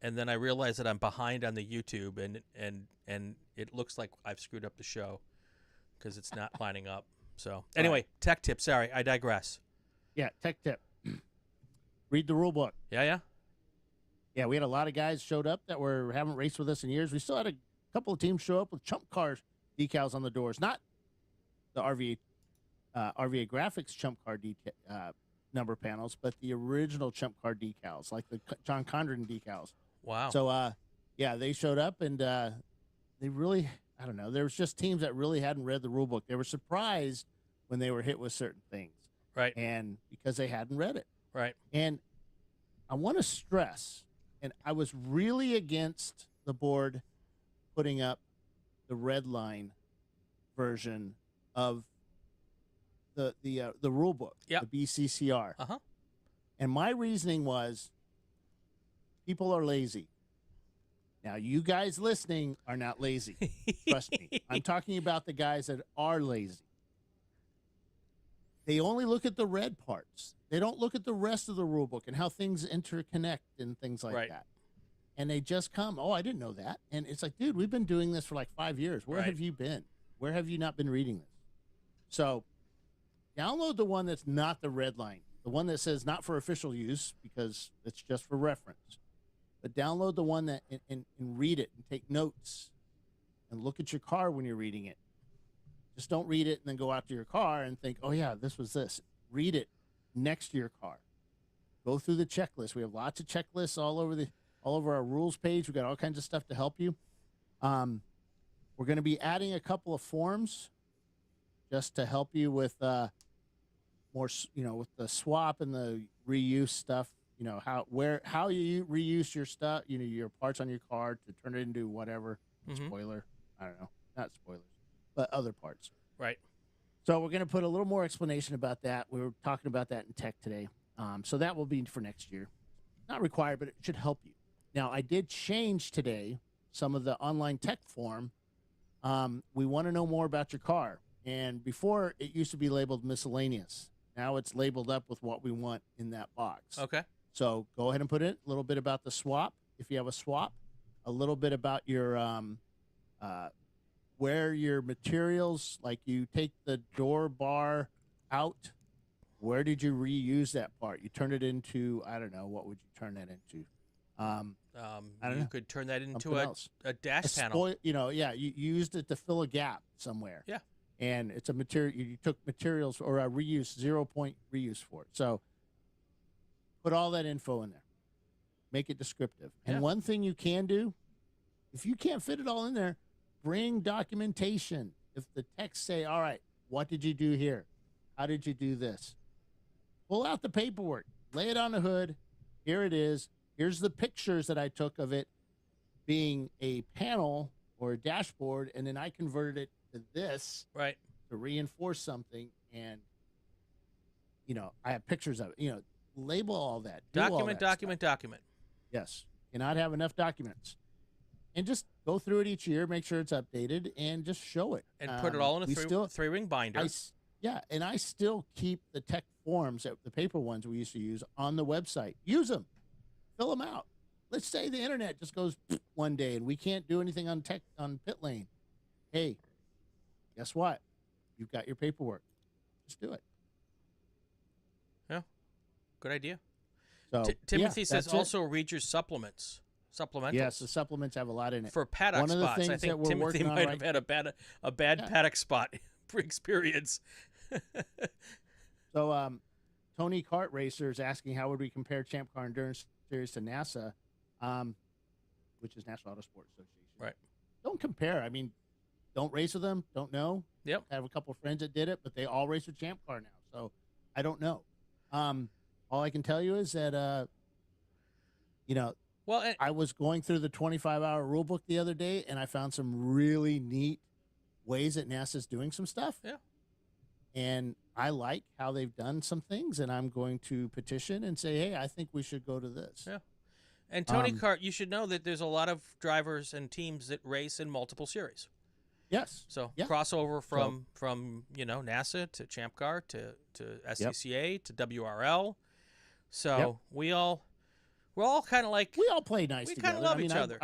and then I realize that I'm behind on the YouTube, and it looks like I've screwed up the show because it's not lining up. So anyway, tech tip. Sorry, I digress. Yeah, tech tip. Read the rule book. Yeah. Yeah, we had a lot of guys showed up that haven't raced with us in years. We still had a couple of teams show up with ChampCar decals on the doors, not the RVA Graphics ChampCar number panels, but the original ChampCar decals, like the John Condren decals. Wow. So, yeah, they showed up, and they really, I don't know, there was just teams that really hadn't read the rule book. They were surprised when they were hit with certain things. Right. And because they hadn't read it. Right. And I want to stress, and I was really against the board putting up the red line version of the rule book, the BCCR. Uh-huh. And my reasoning was people are lazy. Now, you guys listening are not lazy. Trust me. I'm talking about the guys that are lazy. They only look at the red parts. They don't look at the rest of the rule book and how things interconnect and things like that. And they just come, oh, I didn't know that. And it's like, dude, we've been doing this for like 5 years. Where have you been? Where have you not been reading this? So download the one that's not the red line, the one that says not for official use because it's just for reference. But download the one that and read it and take notes and look at your car when you're reading it. Just don't read it and then go out to your car and think, oh, yeah, this was this. Read it next to your car. Go through the checklist. We have lots of checklists all over our rules page. We've got all kinds of stuff to help you. We're going to be adding a couple of forms just to help you with more, with the swap and the reuse stuff. How you reuse your stuff, your parts on your car to turn it into whatever. Spoiler. I don't know. Not spoilers, but other parts. Right. So we're going to put a little more explanation about that. We were talking about that in tech today. So that will be for next year. Not required, but it should help you. Now, I did change today some of the online tech form. We want to know more about your car. And before, it used to be labeled miscellaneous. Now it's labeled up with what we want in that box. Okay. So go ahead and put in a little bit about the swap, if you have a swap, a little bit about your where your materials, like you take the door bar out, where did you reuse that part? You turn it into, I don't know, what would you turn that into? I don't know. You could turn that into a dash a panel. you used it to fill a gap somewhere. Yeah. And it's a material, you took materials or a reuse, 0-point reuse for it. So put all that info in there. Make it descriptive. And one thing you can do, if you can't fit it all in there, bring documentation. If the text say, all right, what did you do here? How did you do this? Pull out the paperwork. Lay it on the hood. Here it is. Here's the pictures that I took of it being a panel or a dashboard, and then I converted it to this to reinforce something. And, I have pictures of it. Label all that. Document. Yes. Cannot have enough documents. And just go through it each year, make sure it's updated, and just show it. And put it all in a three-ring binder. And I still keep the tech forms, the paper ones we used to use, on the website. Use them. Fill them out. Let's say the internet just goes one day and we can't do anything on pit lane. Hey, guess what? You've got your paperwork. Just do it. Yeah. Good idea. So, Timothy says also read your supplementals. Yes, the supplements have a lot in it. For paddock One of the spots, things I think that we're Timothy working on might have had a bad paddock spot experience. So, Tony Kart Racer is asking how would we compare ChampCar Endurance Series to NASA, which is National Auto Sport Association. Right. Don't compare. I mean, don't race with them. Don't know. Yep. I have a couple of friends that did it, but they all race with ChampCar now. So I don't know. All I can tell you is that, I was going through the 25-hour rule book the other day, and I found some really neat ways that NASA's doing some stuff. Yeah. And I like how they've done some things, and I'm going to petition and say, hey, I think we should go to this. Yeah. And Tony Kart, you should know that there's a lot of drivers and teams that race in multiple series. Yes. So Yeah. crossover from NASA to ChampCar to SCCA to WRL. So we're all kind of like, we all play nice we together. kind of love each other.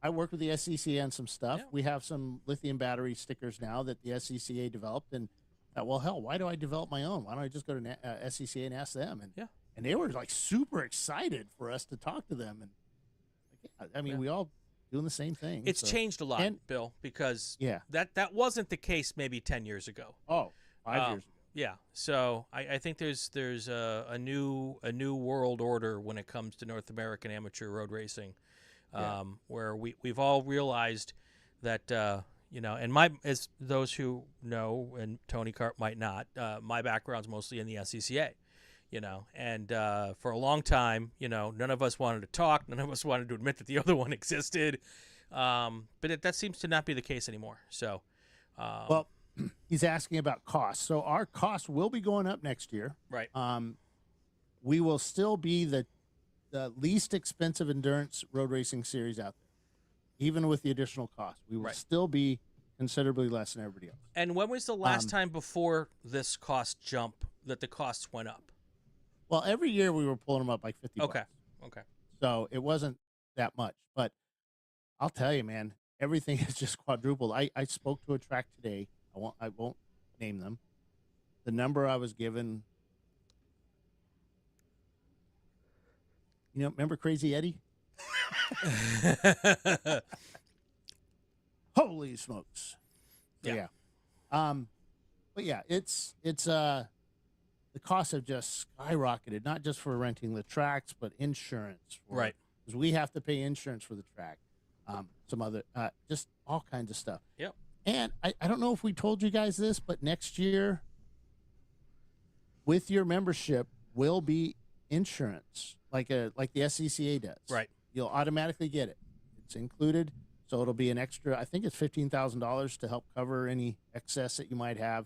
I work with the SCCA on some stuff. Yeah. We have some lithium battery stickers now that the SCCA developed, and well, hell, why do I develop my own? Why don't I just go to SCCA and ask them? And they were like super excited for us to talk to them. And I mean, we all doing the same thing. It's changed a lot, Bill, because that wasn't the case maybe 10 years ago. Oh, 5 years ago. Yeah, so I think there's a new world order when it comes to North American amateur road racing, where we've all realized that and as those who know, and Tony Cart might not, my background's mostly in the SCCA, and for a long time, none of us wanted to talk, none of us wanted to admit that the other one existed, but that seems to not be the case anymore. So, well. He's asking about costs. So our costs will be going up next year. Right. We will still be the least expensive endurance road racing series out there, even with the additional cost. We will still be considerably less than everybody else. And when was the last time before this cost jump that the costs went up? Well, every year we were pulling them up like 50 Okay. bucks. Okay. So it wasn't that much. But I'll tell you, man, everything has just quadrupled. I spoke to a track today. I won't name them. The number I was given, remember Crazy Eddie? Holy smokes! So, yeah. But yeah, it's the costs have just skyrocketed. Not just for renting the tracks, but insurance. Right. Because we have to pay insurance for the track. Some other, just all kinds of stuff. Yep. And I don't know if we told you guys this, but next year, with your membership, will be insurance, like the SCCA does. Right. You'll automatically get it. It's included, so it'll be an extra. I think it's $15,000 to help cover any excess that you might have,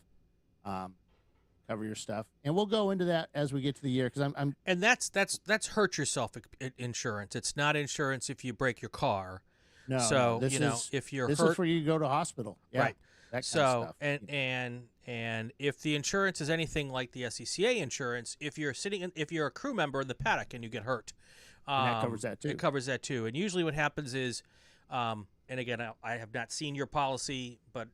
cover your stuff. And we'll go into that as we get to the year because I'm. And that's hurt yourself insurance. It's not insurance if you break your car. No, so if you're hurt, is for you to go to hospital, right? That so kind of stuff. and if the insurance is anything like the SCCA insurance, if you're a crew member in the paddock and you get hurt, and that covers that too. It covers that too. And usually what happens is, and again, I have not seen your policy, but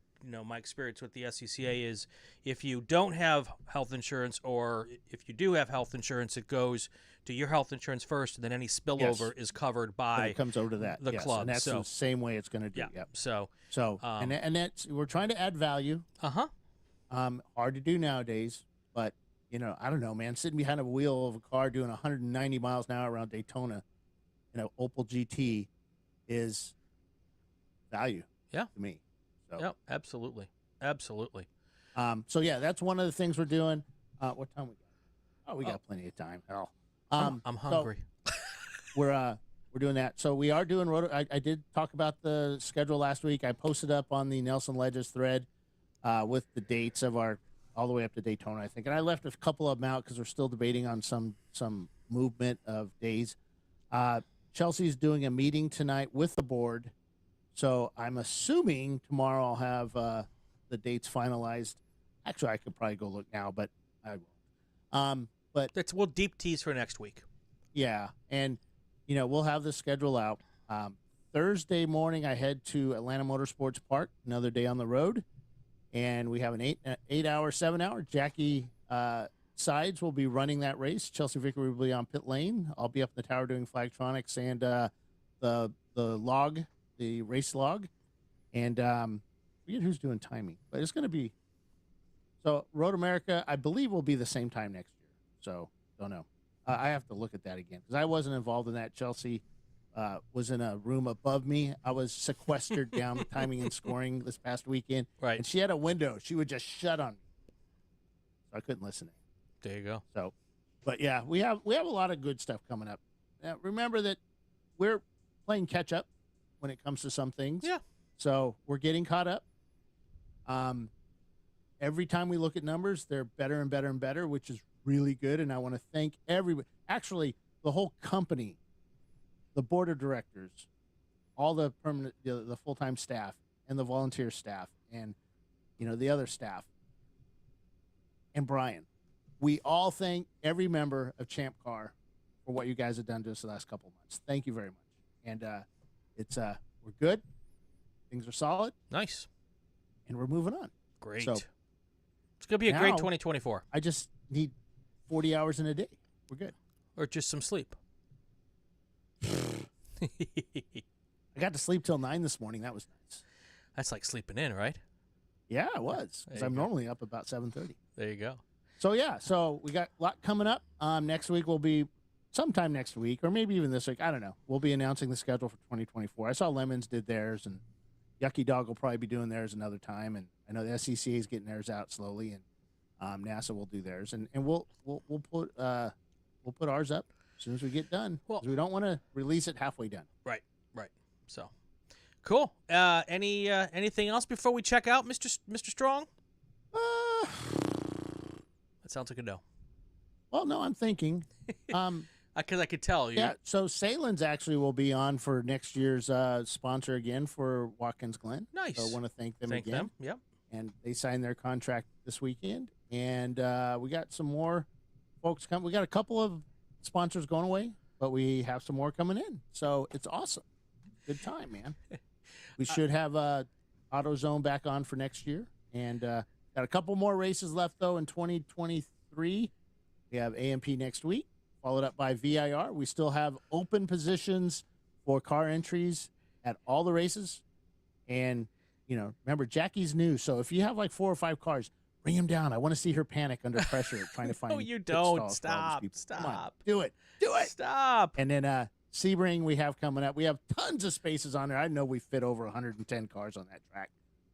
my experience with the SCCA is if you don't have health insurance, or if you do have health insurance, it goes to your health insurance first, and then any spillover is covered by it comes over to that the club. And that's the same way it's going to do. Yeah. Yep. So and that's, we're trying to add value. Hard to do nowadays, but I don't know, man. Sitting behind a wheel of a car doing 190 miles an hour around Daytona, Opel GT is value. Yeah. To me. So. Yeah, absolutely. So yeah, that's one of the things we're doing. What time we got? Oh, we got plenty of time. Hell. I'm hungry. So we're doing that. So we are doing I did talk about the schedule last week. I posted up on the Nelson Ledges thread with the dates of our all the way up to Daytona, I think. And I left a couple of them out because we're still debating on some movement of days. Chelsea's doing a meeting tonight with the board. So I'm assuming tomorrow I'll have the dates finalized. Actually, I could probably go look now, but I won't. But we'll deep tease for next week. Yeah, and we'll have the schedule out. Thursday morning, I head to Atlanta Motorsports Park. Another day on the road, and we have an 8-hour, 7-hour. Jackie Sides will be running that race. Chelsea Vickery will be on pit lane. I'll be up in the tower doing flagtronics and the log. The race log, and forget who's doing timing, but it's going to be so Road America. I believe will be the same time next year. So don't know. I have to look at that again because I wasn't involved in that. Chelsea was in a room above me. I was sequestered down the timing and scoring this past weekend. Right, and she had a window. She would just shut on me, so I couldn't listen. There you go. So, but yeah, we have a lot of good stuff coming up. Now, remember that we're playing catch up when it comes to some things. Yeah. So we're getting caught up. Every time we look at numbers, they're better and better and better, which is really good. And I want to thank everybody. Actually, the whole company, the board of directors, all the permanent, the full-time staff, and the volunteer staff and, the other staff and Brian. We all thank every member of ChampCar for what you guys have done to us the last couple of months. Thank you very much. And we're good. Things are solid. Nice. And we're moving on. Great. So, it's going to be a great 2024. I just need 40 hours in a day. We're good. Or just some sleep. I got to sleep till 9 this morning. That was nice. That's like sleeping in, right? Yeah, it was. Because I'm normally up about 7:30. There you go. So we got a lot coming up. Next week will be sometime next week, or maybe even this week. I don't know. We'll be announcing the schedule for 2024. I saw Lemons did theirs, and Yucky Dog will probably be doing theirs another time. And I know the SCCA is getting theirs out slowly, and NASA will do theirs, and we'll put ours up as soon as we get done. Well, 'cause we don't want to release it halfway done. Right. So, cool. Anything else before we check out, Mr. Strong? That sounds like a no. Well, no, I'm thinking. Because I could tell you. Yeah, so Salen's actually will be on for next year's sponsor again for Watkins Glen. Nice. So I want to thank them again. Them. Yep. And they signed their contract this weekend. And we got some more folks coming. We got a couple of sponsors going away, but we have some more coming in. So it's awesome. Good time, man. We should have AutoZone back on for next year. And got a couple more races left, though, in 2023. We have AMP next week, followed up by VIR. We still have open positions for car entries at all the races. And, remember, Jackie's new. So if you have like 4 or 5 cars, bring him down. I want to see her panic under pressure trying to find No, you pit don't. stalls for all these Stop. people. Come on, do it. Do it. Stop. And then Sebring we have coming up. We have tons of spaces on there. I know we fit over 110 cars on that track.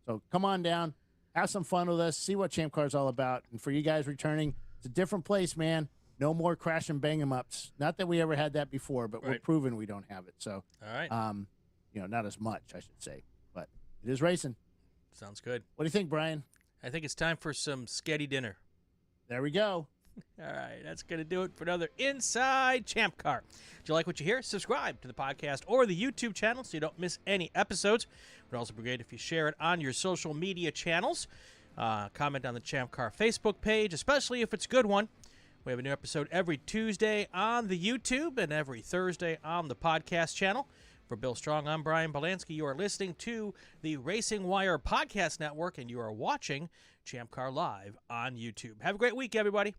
So come on down. Have some fun with us. See what ChampCar is all about. And for you guys returning, it's a different place, man. No more crash and bang 'em ups. Not that we ever had that before, but we're proving we don't have it. So, all right. Not as much, I should say. But it is racing. Sounds good. What do you think, Brian? I think it's time for some sketty dinner. There we go. All right, that's going to do it for another Inside ChampCar. If you like what you hear, subscribe to the podcast or the YouTube channel so you don't miss any episodes. It would also be great if you share it on your social media channels. Comment on the ChampCar Facebook page, especially if it's a good one. We have a new episode every Tuesday on the YouTube and every Thursday on the podcast channel. For Bill Strong, I'm Brian Bielanski. You are listening to the Racing Wire Podcast Network, and you are watching ChampCar Live on YouTube. Have a great week, everybody.